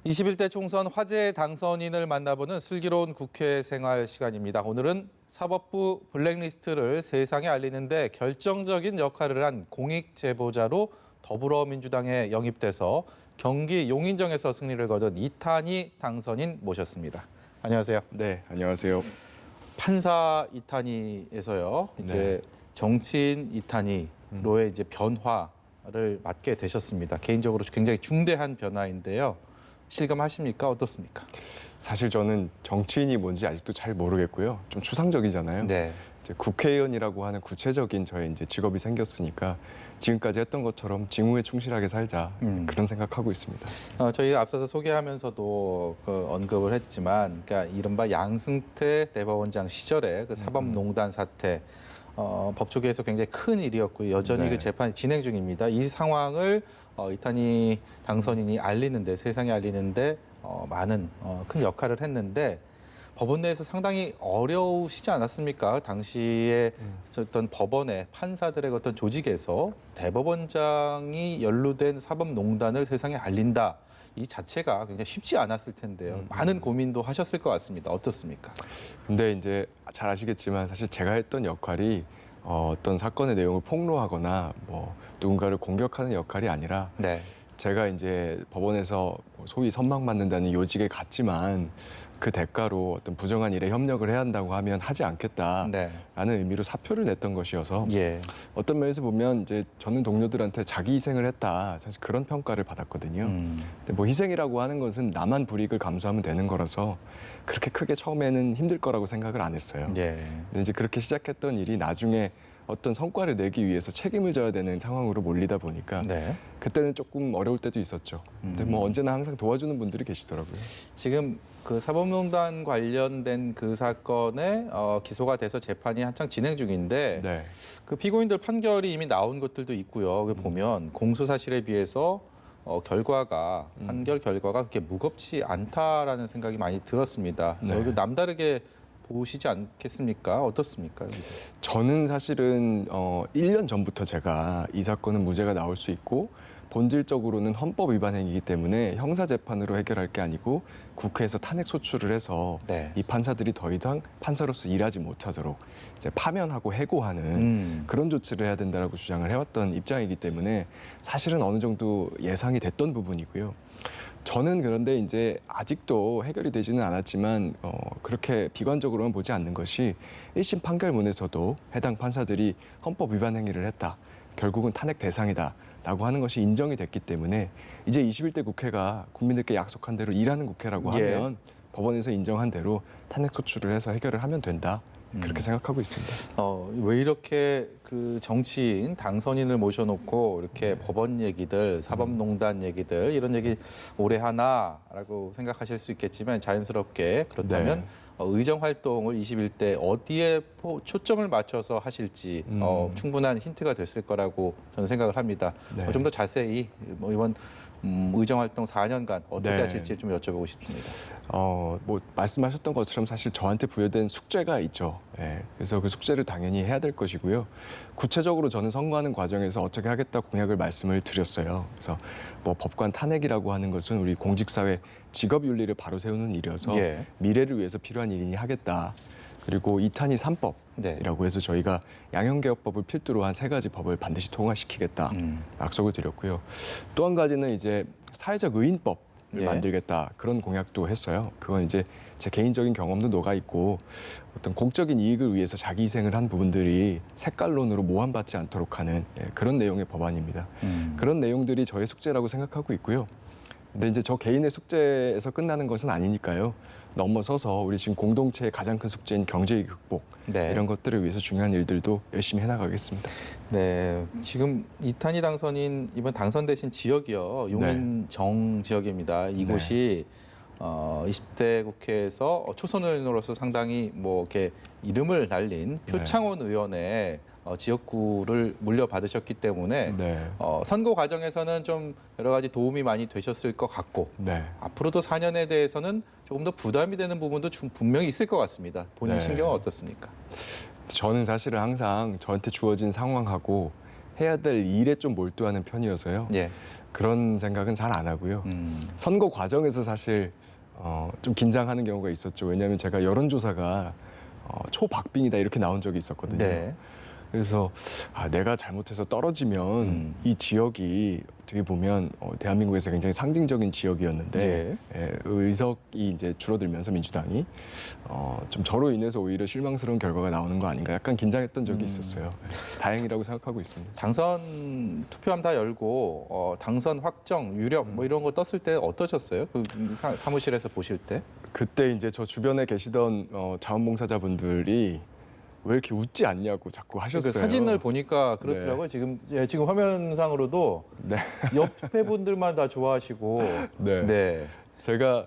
21대 총선 화제 당선인을 만나보는 슬기로운 국회 생활 시간입니다. 오늘은 사법부 블랙리스트를 세상에 알리는 데 결정적인 역할을 한 공익 제보자로 더불어민주당에 영입돼서 경기 용인정에서 승리를 거둔 이탄희 당선인 모셨습니다. 안녕하세요. 네, 안녕하세요. 판사 이탄희에서요. 이제 정치인 이탄희로의 이제 변화를 맡게 되셨습니다. 개인적으로 굉장히 중대한 변화인데요. 실감하십니까? 어떻습니까? 사실 저는 정치인이 뭔지 아직도 잘 모르겠고요. 좀 추상적이잖아요. 네. 이제 국회의원이라고 하는 구체적인 저의 이제 직업이 생겼으니까 지금까지 했던 것처럼 직무에 충실하게 살자 그런 생각하고 있습니다. 저희 앞서서 소개하면서도 언급을 했지만, 그러니까 이른바 양승태 대법원장 시절에 그 사법농단 사태, 법조계에서 굉장히 큰 일이었고요. 여전히 네. 그 재판이 진행 중입니다. 이 상황을 이탄희 당선인이 알리는데, 세상에 알리는데 많은 큰 역할을 했는데 법원 내에서 상당히 어려우시지 않았습니까? 당시에 있었던 법원의 판사들의 어떤 조직에서 대법원장이 연루된 사법농단을 세상에 알린다. 이 자체가 굉장히 쉽지 않았을 텐데요. 많은 고민도 하셨을 것 같습니다. 어떻습니까? 근데 이제 잘 아시겠지만 사실 제가 했던 역할이 어떤 사건의 내용을 폭로하거나 뭐 누군가를 공격하는 역할이 아니라 네. 제가 이제 법원에서 소위 선망받는다는 요직에 갔지만 그 대가로 어떤 부정한 일에 협력을 해야 한다고 하면 하지 않겠다라는 네. 의미로 사표를 냈던 것이어서 예. 어떤 면에서 보면 이제 저는 동료들한테 자기 희생을 했다 사실 그런 평가를 받았거든요. 근데 뭐 희생이라고 하는 것은 나만 불이익을 감수하면 되는 거라서 그렇게 크게 처음에는 힘들 거라고 생각을 안 했어요. 예. 근데 이제 그렇게 시작했던 일이 나중에 어떤 성과를 내기 위해서 책임을 져야 되는 상황으로 몰리다 보니까 네. 그때는 조금 어려울 때도 있었죠. 근데 뭐 언제나 항상 도와주는 분들이 계시더라고요. 지금 그 사법농단 관련된 그 사건에 기소가 돼서 재판이 한창 진행 중인데 네. 그 피고인들 판결이 이미 나온 것들도 있고요. 그 보면 공소 사실에 비해서 결과가 판결 결과가 그렇게 무겁지 않다라는 생각이 많이 들었습니다. 네. 여기 남다르게 보시지 않겠습니까? 어떻습니까? 저는 사실은 1년 전부터 제가 이 사건은 무죄가 나올 수 있고 본질적으로는 헌법 위반 행위이기 때문에 형사 재판으로 해결할 게 아니고 국회에서 탄핵 소추를 해서 네. 이 판사들이 더 이상 판사로서 일하지 못하도록 이제 파면하고 해고하는 그런 조치를 해야 된다라고 주장을 해왔던 입장이기 때문에 사실은 어느 정도 예상이 됐던 부분이고요. 저는 그런데 이제 아직도 해결이 되지는 않았지만 그렇게 비관적으로만 보지 않는 것이 1심 판결문에서도 해당 판사들이 헌법 위반 행위를 했다. 결국은 탄핵 대상이다라고 하는 것이 인정이 됐기 때문에 이제 21대 국회가 국민들께 약속한 대로 일하는 국회라고 하면 법원에서 인정한 대로 탄핵 소추를 해서 해결을 하면 된다. 그렇게 생각하고 있습니다. 왜 이렇게 그 정치인 당선인을 모셔놓고 이렇게 법원 얘기들, 사법농단 얘기들 이런 얘기 오래 하나라고 생각하실 수 있겠지만 자연스럽게 그렇다면 의정 활동을 21대 어디에 초점을 맞춰서 하실지 충분한 힌트가 됐을 거라고 저는 생각을 합니다. 네. 좀 더 자세히 뭐 이번 의정 활동 4년간 어떻게 네. 하실지 좀 여쭤보고 싶습니다. 뭐 말씀하셨던 것처럼 사실 저한테 부여된 숙제가 있죠. 그래서 그 숙제를 당연히 해야 될 것이고요. 구체적으로 저는 선거하는 과정에서 어떻게 하겠다 공약을 말씀을 드렸어요. 그래서 뭐 법관 탄핵이라고 하는 것은 우리 공직사회 직업 윤리를 바로 세우는 일이어서 미래를 위해서 필요한 일이니 하겠다. 그리고 이탄희 3법이라고 해서 저희가 양형개혁법을 필두로 한 3가지 법을 반드시 통과시키겠다 약속을 드렸고요. 또 한 가지는 이제 사회적 의인법을 만들겠다 그런 공약도 했어요. 그건 이제 제 개인적인 경험도 녹아 있고 어떤 공적인 이익을 위해서 자기 희생을 한 부분들이 색깔론으로 모함받지 않도록 하는 그런 내용의 법안입니다. 그런 내용들이 저의 숙제라고 생각하고 있고요. 근데 이제 저 개인의 숙제에서 끝나는 것은 아니니까요. 넘어서서 우리 지금 공동체의 가장 큰 숙제인 경제위기 극복 이런 것들을 위해서 중요한 일들도 열심히 해나가겠습니다. 네, 지금 이탄희 당선인 이번 당선되신 지역이요 용인정 지역입니다. 이곳이 20대 국회에서 초선 의원으로서 상당히 뭐 이렇게 이름을 날린 표창원 의원의 지역구를 물려받으셨기 때문에 선거 과정에서는 좀 여러 가지 도움이 많이 되셨을 것 같고 앞으로도 4년에 대해서는 조금 더 부담이 되는 부분도 분명히 있을 것 같습니다. 본인 신경은 어떻습니까? 저는 사실은 항상 저한테 주어진 상황하고 해야 될 일에 좀 몰두하는 편이어서요. 예. 그런 생각은 잘 안 하고요. 선거 과정에서 사실 좀 긴장하는 경우가 있었죠. 왜냐하면 제가 여론조사가 초박빙이다 이렇게 나온 적이 있었거든요. 네. 그래서 내가 잘못해서 떨어지면 이 지역이 어떻게 보면 대한민국에서 굉장히 상징적인 지역이었는데 의석이 이제 줄어들면서 민주당이 좀 저로 인해서 오히려 실망스러운 결과가 나오는 거 아닌가 약간 긴장했던 적이 있었어요. 다행이라고 생각하고 있습니다. 당선 투표함 다 열고 당선 확정, 유력 뭐 이런 거 떴을 때 어떠셨어요? 그 사무실에서 보실 때? 그때 이제 저 주변에 계시던 자원봉사자분들이 왜 이렇게 웃지 않냐고 자꾸 그 하셨어요. 사진을 보니까 그렇더라고요. 지금 화면상으로도 네. 옆에 분들만 다 좋아하시고. 네. 네. 제가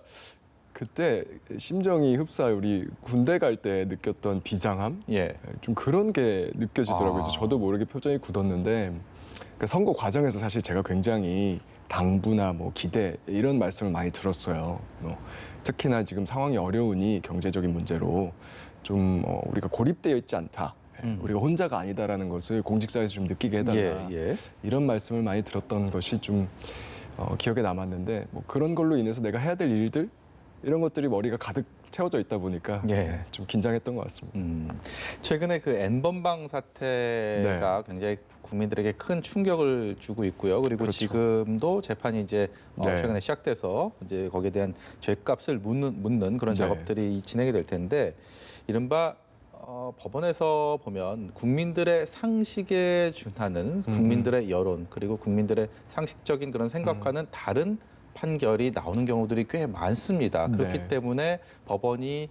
그때 심정이 흡사해 우리 군대 갈 때 느꼈던 비장함 예. 좀 그런 게 느껴지더라고요. 그래서 아. 저도 모르게 표정이 굳었는데 그 선거 과정에서 사실 제가 굉장히 당부나 뭐 기대 이런 말씀을 많이 들었어요. 특히나 지금 상황이 어려우니 경제적인 문제로 좀 우리가 고립되어 있지 않다. 우리가 혼자가 아니다라는 것을 공직사에서 좀 느끼게 해달라. 예. 이런 말씀을 많이 들었던 것이 좀 기억에 남았는데 뭐 그런 걸로 인해서 내가 해야 될 일들 이런 것들이 머리가 가득 채워져 있다 보니까 예. 좀 긴장했던 것 같습니다. 최근에 그 N번방 사태가 굉장히 국민들에게 큰 충격을 주고 있고요. 그리고 그렇죠. 지금도 재판이 이제 네. 최근에 시작돼서 이제 거기에 대한 죄값을 묻는 그런 네. 작업들이 진행이 될 텐데 이른바 법원에서 보면 국민들의 상식에 준하는 국민들의 여론 그리고 국민들의 상식적인 그런 생각과는 다른 판결이 나오는 경우들이 꽤 많습니다. 그렇기 네. 때문에 법원이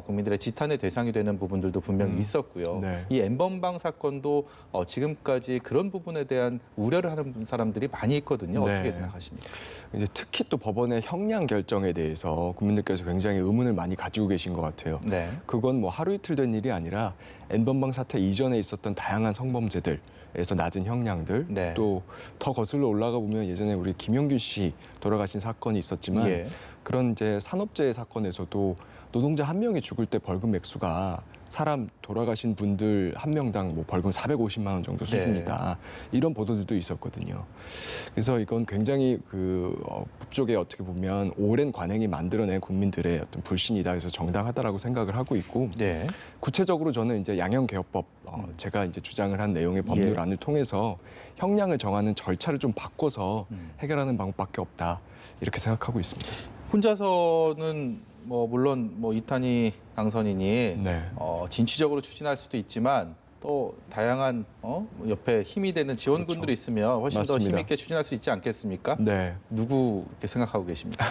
국민들의 지탄의 대상이 되는 부분들도 분명히 있었고요. 네. 이 N번방 사건도 지금까지 그런 부분에 대한 우려를 하는 사람들이 많이 있거든요. 네. 어떻게 생각하십니까? 이제 특히 또 법원의 형량 결정에 대해서 국민들께서 굉장히 의문을 많이 가지고 계신 것 같아요. 네. 그건 뭐 하루 이틀 된 일이 아니라 N번방 사태 이전에 있었던 다양한 성범죄들에서 낮은 형량들 네. 또 더 거슬러 올라가 보면 예전에 우리 김용규 씨 돌아가신 사건이 있었지만 예. 그런 이제 산업재해 사건에서도 노동자 한 명이 죽을 때 벌금 맥수가 사람 돌아가신 분들 한 명당 뭐 벌금 450만 원 정도 수준이다. 이런 보도들도 있었거든요. 그래서 이건 굉장히 법조계 어떻게 보면 오랜 관행이 만들어낸 국민들의 어떤 불신이다. 그래서 정당하다라고 생각을 하고 있고 네. 구체적으로 저는 이제 양형개혁법 제가 이제 주장을 한 내용의 법률안을 통해서 형량을 정하는 절차를 좀 바꿔서 해결하는 방법밖에 없다. 이렇게 생각하고 있습니다. 혼자서는 물론 이탄희 당선인이 네. 진취적으로 추진할 수도 있지만 또 다양한 옆에 힘이 되는 지원군들이 그렇죠. 있으면 훨씬 더 맞습니다. 힘있게 추진할 수 있지 않겠습니까? 네. 누구 이렇게 생각하고 계십니까?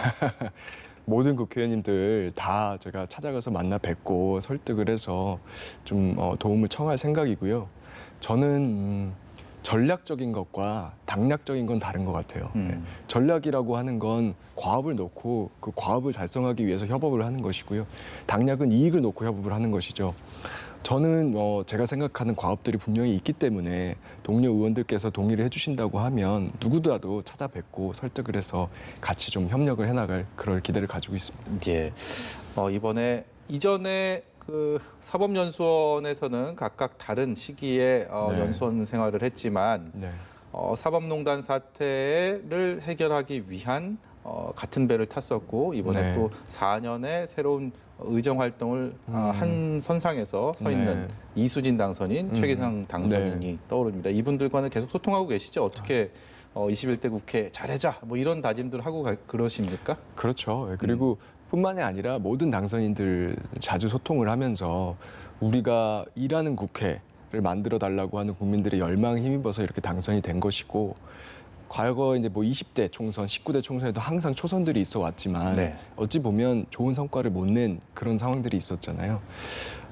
모든 국회의원님들 다 제가 찾아가서 만나 뵙고 설득을 해서 좀 도움을 청할 생각이고요. 저는 전략적인 것과 당략적인 건 다른 것 같아요. 네. 전략이라고 하는 건 과업을 놓고 그 과업을 달성하기 위해서 협업을 하는 것이고요. 당략은 이익을 놓고 협업을 하는 것이죠. 저는 제가 생각하는 과업들이 분명히 있기 때문에 동료 의원들께서 동의를 해주신다고 하면 누구라도 찾아뵙고 설득을 해서 같이 좀 협력을 해나갈 그럴 기대를 가지고 있습니다. 예. 이전에 그 사법연수원에서는 각각 다른 시기에 네. 연수원 생활을 했지만 네. 사법농단 사태를 해결하기 위한 같은 배를 탔었고 이번에 네. 또 4년의 새로운 의정 활동을 한 선상에서 서 있는 네. 이수진 당선인, 최기상 당선인이 떠오릅니다. 이분들과는 계속 소통하고 계시죠? 어떻게 21대 국회 잘해자 뭐 이런 다짐들 하고 그러십니까? 그렇죠. 그리고 뿐만이 아니라 모든 당선인들 자주 소통을 하면서 우리가 일하는 국회를 만들어 달라고 하는 국민들의 열망에 힘입어서 이렇게 당선이 된 것이고 과거 이제 20대 총선, 19대 총선에도 항상 초선들이 있어 왔지만 네. 어찌 보면 좋은 성과를 못 낸 그런 상황들이 있었잖아요.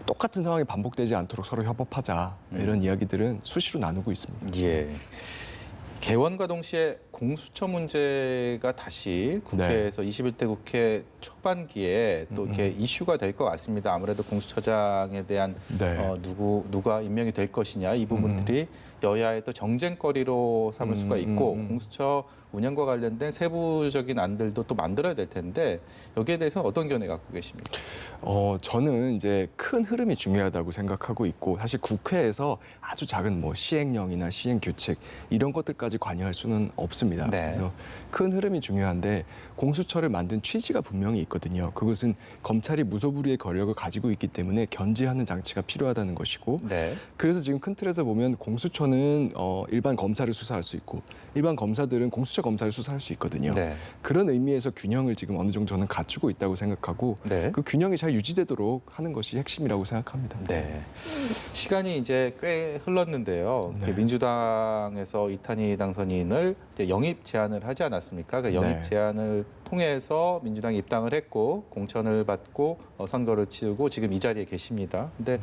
똑같은 상황이 반복되지 않도록 서로 협업하자 이런 이야기들은 수시로 나누고 있습니다. 예. 개원과 동시에 공수처 문제가 다시 국회에서 21대 국회 초반기에 또 이렇게 이슈가 될 것 같습니다. 아무래도 공수처장에 대한 네. 누가 임명이 될 것이냐 이 부분들이 여야의 또 정쟁거리로 삼을 수가 있고 공수처 운영과 관련된 세부적인 안들도 또 만들어야 될 텐데 여기에 대해서는 어떤 견해 갖고 계십니까? 저는 이제 큰 흐름이 중요하다고 생각하고 있고 사실 국회에서 아주 작은 뭐 시행령이나 시행규칙 이런 것들까지 관여할 수는 없습니다. 네. 그래서 큰 흐름이 중요한데 공수처를 만든 취지가 분명히 있거든요. 그것은 검찰이 무소불위의 권력을 가지고 있기 때문에 견제하는 장치가 필요하다는 것이고 네. 그래서 지금 큰 틀에서 보면 공수처는 일반 검사를 수사할 수 있고 일반 검사들은 공수처 검사를 수사할 수 있거든요. 네. 그런 의미에서 균형을 지금 어느 정도 저는 갖추고 있다고 생각하고 네. 그 균형이 잘 유지되도록 하는 것이 핵심이라고 생각합니다. 네. 시간이 이제 꽤 흘렀는데요. 네. 민주당에서 이탄희 당선인을 이제 영입 제안을 하지 않았습니까? 그 영입 네. 제안을 통해서 민주당이 입당을 했고 공천을 받고 선거를 치르고 지금 이 자리에 계십니다. 근데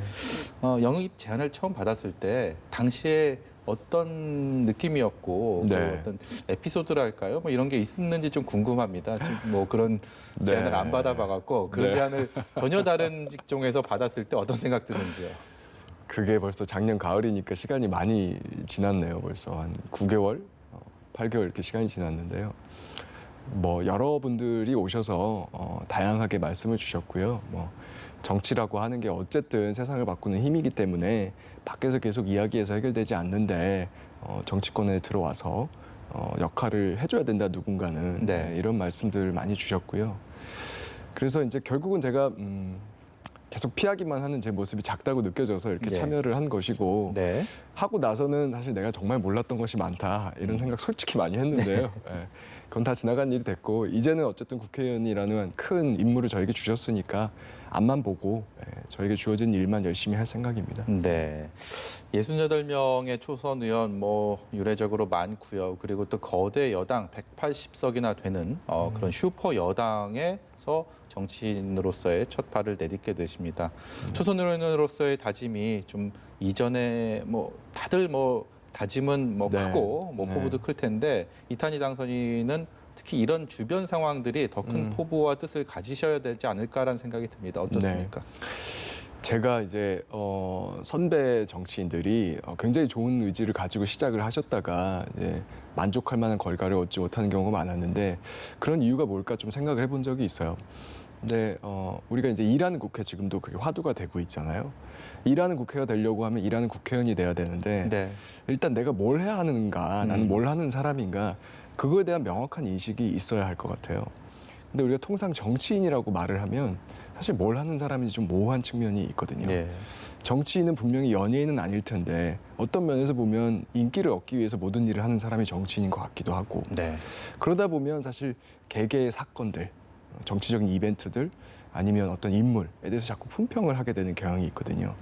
영입 제안을 처음 받았을 때 당시에 어떤 느낌이었고 네. 그 어떤 에피소드랄까요? 뭐 이런 게 있었는지 좀 궁금합니다. 지금 뭐 그런 제안을 네. 안 받아봐갖고 그런 네. 제안을 전혀 다른 직종에서 받았을 때 어떤 생각 드는지요? 그게 벌써 작년 가을이니까 시간이 많이 지났네요. 벌써 한 9개월, 8개월 이렇게 시간이 지났는데요. 뭐 여러분들이 오셔서 다양하게 말씀을 주셨고요. 뭐 정치라고 하는 게 어쨌든 세상을 바꾸는 힘이기 때문에 밖에서 계속 이야기해서 해결되지 않는데 정치권에 들어와서 역할을 해줘야 된다 누군가는 네. 이런 말씀들 많이 주셨고요. 그래서 이제 결국은 제가 계속 피하기만 하는 제 모습이 작다고 느껴져서 이렇게 네. 참여를 한 것이고 네. 하고 나서는 사실 내가 정말 몰랐던 것이 많다 이런 생각 솔직히 많이 했는데요. 예, 그건 다 지나간 일이 됐고 이제는 어쨌든 국회의원이라는 큰 임무를 저에게 주셨으니까 앞만 보고 저에게 주어진 일만 열심히 할 생각입니다. 네. 68명의 초선 의원 뭐 유례적으로 많고요. 그리고 또 거대 여당 180석이나 되는 그런 슈퍼 여당에서 정치인으로서의 첫 발을 내딛게 되십니다. 초선 의원으로서의 다짐이 좀 이전에 뭐 다들 뭐 다짐은 뭐 네. 크고 뭐 네. 포부도 클 텐데 이탄희 당선인은 특히 이런 주변 상황들이 더 큰 포부와 뜻을 가지셔야 되지 않을까라는 생각이 듭니다. 어떻습니까? 제가 이제 선배 정치인들이 굉장히 좋은 의지를 가지고 시작을 하셨다가 이제 만족할 만한 결과를 얻지 못하는 경우가 많았는데 그런 이유가 뭘까 좀 생각을 해본 적이 있어요. 근데 우리가 이제 일하는 국회 지금도 그게 화두가 되고 있잖아요. 일하는 국회가 되려고 하면 일하는 국회의원이 돼야 되는데 네. 일단 내가 뭘 해야 하는가, 나는 뭘 하는 사람인가 그거에 대한 명확한 인식이 있어야 할 것 같아요. 근데 우리가 통상 정치인이라고 말을 하면 사실 뭘 하는 사람인지 좀 모호한 측면이 있거든요. 네. 정치인은 분명히 연예인은 아닐 텐데 어떤 면에서 보면 인기를 얻기 위해서 모든 일을 하는 사람이 정치인인 것 같기도 하고 네. 그러다 보면 사실 개개의 사건들, 정치적인 이벤트들 아니면 어떤 인물에 대해서 자꾸 품평을 하게 되는 경향이 있거든요.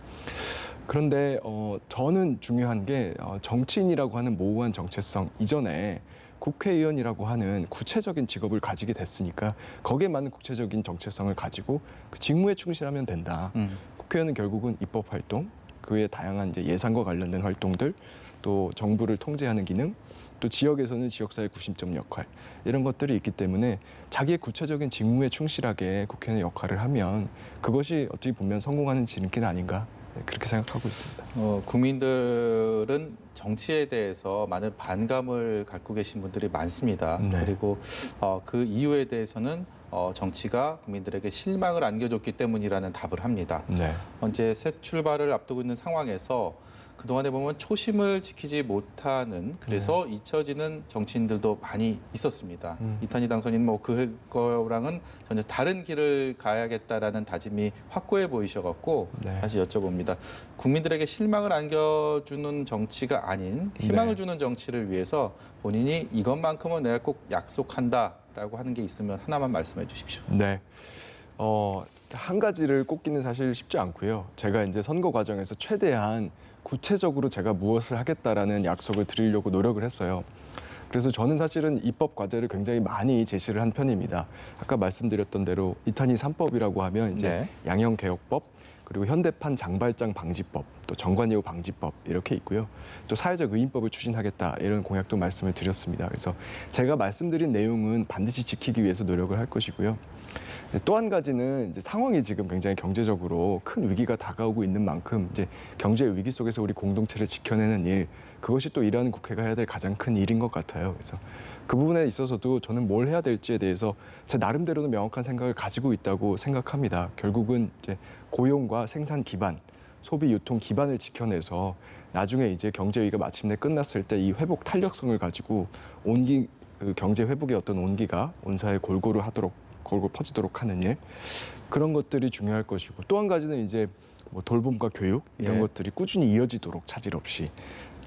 그런데 저는 중요한 게 정치인이라고 하는 모호한 정체성 이전에 국회의원이라고 하는 구체적인 직업을 가지게 됐으니까 거기에 맞는 구체적인 정체성을 가지고 그 직무에 충실하면 된다. 국회의원은 결국은 입법 활동, 그 외에 다양한 이제 예산과 관련된 활동들, 또 정부를 통제하는 기능, 또 지역에서는 지역사회 구심점 역할 이런 것들이 있기 때문에 자기의 구체적인 직무에 충실하게 국회의원의 역할을 하면 그것이 어떻게 보면 성공하는 지름길 아닌가 그렇게 생각하고 있습니다. 국민들은 정치에 대해서 많은 반감을 갖고 계신 분들이 많습니다. 네. 그리고 그 이유에 대해서는 정치가 국민들에게 실망을 안겨줬기 때문이라는 답을 합니다. 네. 이제 새 출발을 앞두고 있는 상황에서 그동안에 보면 초심을 지키지 못하는 그래서 잊혀지는 정치인들도 많이 있었습니다. 이탄희 당선인 뭐 그거랑은 전혀 다른 길을 가야겠다라는 다짐이 확고해 보이셔갖고 네. 다시 여쭤봅니다. 국민들에게 실망을 안겨주는 정치가 아닌 희망을 네. 주는 정치를 위해서 본인이 이것만큼은 내가 꼭 약속한다라고 하는 게 있으면 하나만 말씀해 주십시오. 네. 한 가지를 꼽기는 사실 쉽지 않고요. 제가 이제 선거 과정에서 최대한 구체적으로 제가 무엇을 하겠다라는 약속을 드리려고 노력을 했어요. 그래서 저는 사실은 입법 과제를 굉장히 많이 제시를 한 편입니다. 아까 말씀드렸던 대로 이탄희 3법이라고 하면 이제 네. 양형개혁법, 그리고 현대판 장발장 방지법, 또 정관예우 방지법 이렇게 있고요. 또 사회적 의인법을 추진하겠다 이런 공약도 말씀을 드렸습니다. 그래서 제가 말씀드린 내용은 반드시 지키기 위해서 노력을 할 것이고요. 또 한 가지는 이제 상황이 지금 굉장히 경제적으로 큰 위기가 다가오고 있는 만큼 이제 경제의 위기 속에서 우리 공동체를 지켜내는 일 그것이 또 일하는 국회가 해야 될 가장 큰 일인 것 같아요. 그래서 그 부분에 있어서도 저는 뭘 해야 될지에 대해서 제 나름대로는 명확한 생각을 가지고 있다고 생각합니다. 결국은 이제 고용과 생산 기반, 소비 유통 기반을 지켜내서 나중에 이제 경제 위기가 마침내 끝났을 때 이 회복 탄력성을 가지고 그 경제 회복의 어떤 온기가 온 사회에 골고루 퍼지도록 하는 일, 그런 것들이 중요할 것이고, 또 한 가지는 이제 뭐 돌봄과 교육 이런 예. 것들이 꾸준히 이어지도록 차질 없이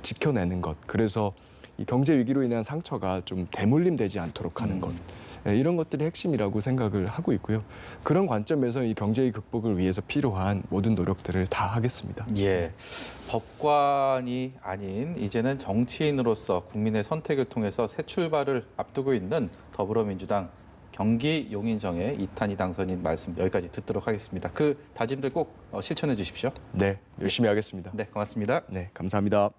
지켜내는 것. 그래서 이 경제 위기로 인한 상처가 좀 대물림되지 않도록 하는 것. 이런 것들이 핵심이라고 생각을 하고 있고요. 그런 관점에서 이 경제 위기 극복을 위해서 필요한 모든 노력들을 다 하겠습니다. 예. 법관이 아닌 이제는 정치인으로서 국민의 선택을 통해서 새 출발을 앞두고 있는 더불어민주당 경기 용인정의 이탄희 당선인 말씀 여기까지 듣도록 하겠습니다. 그 다짐들 꼭 실천해 주십시오. 네, 열심히 하겠습니다. 네, 고맙습니다. 네, 감사합니다.